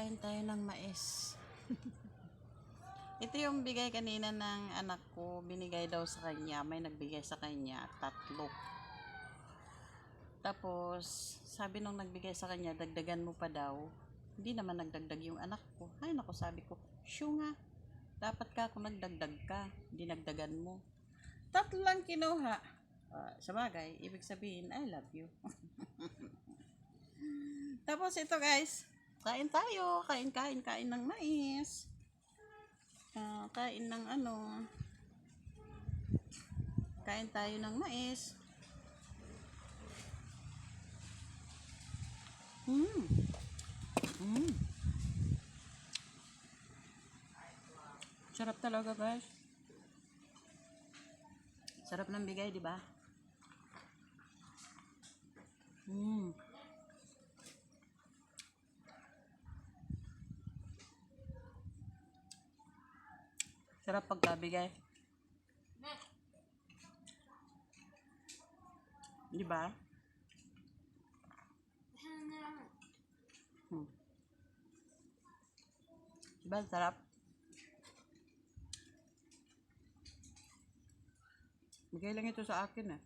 Kain tayo ng mais. Ito yung bigay kanina ng anak ko. Binigay daw sa kanya. May nagbigay sa kanya. 3. Tapos, sabi nung nagbigay sa kanya, dagdagan mo pa daw. Hindi naman nagdagdag yung anak ko. Ay, naku, sabi ko, sure nga. Dapat ka kung nagdagdag ka. Hindi nagdagan mo. 3 lang kinuha. Sa bagay, ibig sabihin, I love you. Tapos ito guys, kain tayo. Kain ng mais. Kain ng ano. Kain tayo ng mais. Sarap talaga guys. Sarap ng bigay, di ba? Sarap pagkabigay. Di ba? Diba sarap? Bigay lang ito sa akin eh.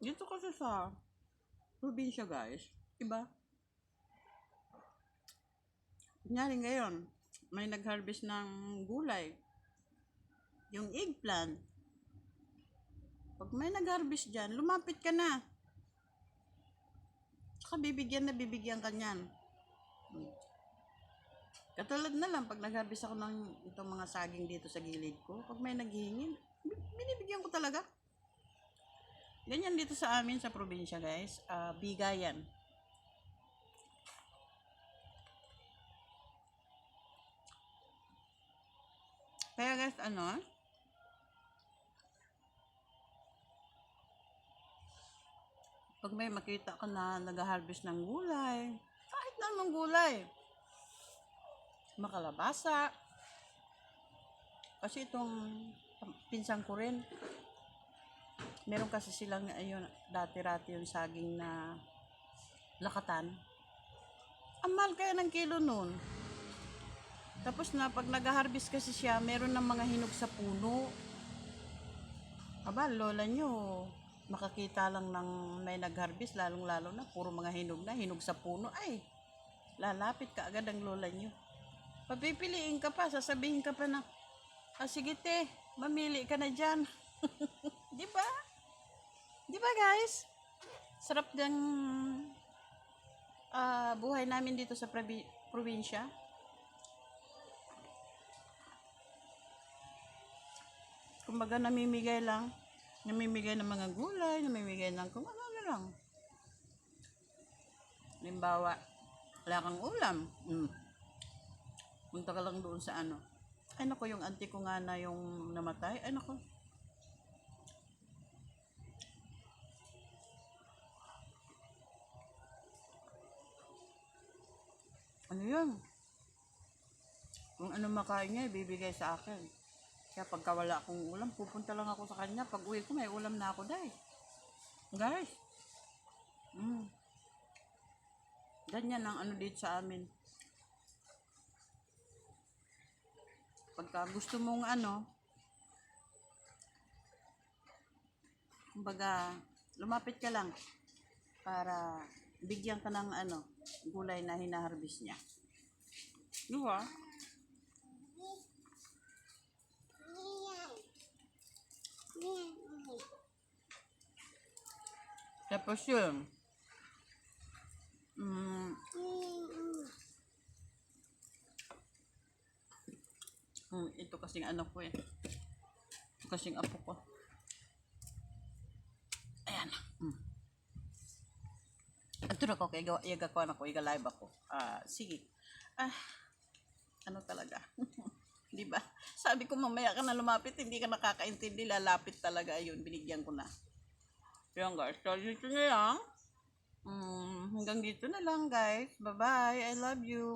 Dito kasi sa probinsya guys, diba? Kunyari ngayon, may nag-harvest ng gulay. Yung eggplant. Pag may nag-harvest dyan, lumapit ka na. Saka bibigyan ka niyan. Katulad na lang, pag nag-harvest ako ng itong mga saging dito sa gilid ko, pag may naghihingin, binibigyan ko talaga. Ganyan dito sa amin sa probinsya guys, bigayan. Kaya guys, pag may makita ka na nag-harvest ng gulay, kahit na anong gulay, makalabasa, kasi itong pinsan ko rin, meron kasi silang ayun, dati-rati yung saging na lakatan. Ang mahal kaya ng kilo nun. Tapos na pag nag-harvest kasi siya, meron ng mga hinog sa puno. Aba, lola nyo, makakita lang ng may nag-harvest, lalong-lalo na, puro mga hinog sa puno, ay, lalapit ka agad ang lola nyo. Papipiliin ka pa, sasabihin ka pa na, sige te, mamili ka na dyan. Diba? Diba guys? Sarap ng buhay namin dito sa probinsya. Kumbaga namimigay ng mga gulay, namimigay ng kung ano lang. Halimbawa, wala kang ulam. Punta ka lang doon sa ano. Ay nako, yung auntie ko nga na yung namatay. Ay nako. Ano yun? Kung ano makain niya, ibibigay sa akin. Kaya pagka wala akong ulam, pupunta lang ako sa kanya. Pag uwi ko, may ulam na ako, dahil. Guys. Ganyan ang ano dito sa amin. Pagka gusto mong kumbaga, lumapit ka lang para bigyan ka ng gulay na hinaharvest niya. Diba? Tapos yun, ito kasing ano ko eh. Ito kasing apo ko. Ayan. Ito na ko, iga ko na ko, iga live ako. Sige. Ano talaga? Diba? Sabi ko mamaya ka na lumapit, hindi ka nakakaintindi, lalapit talaga yun. Binigyan ko na. Yan guys, so dito na lang. Hanggang dito na lang guys. Bye-bye. I love you.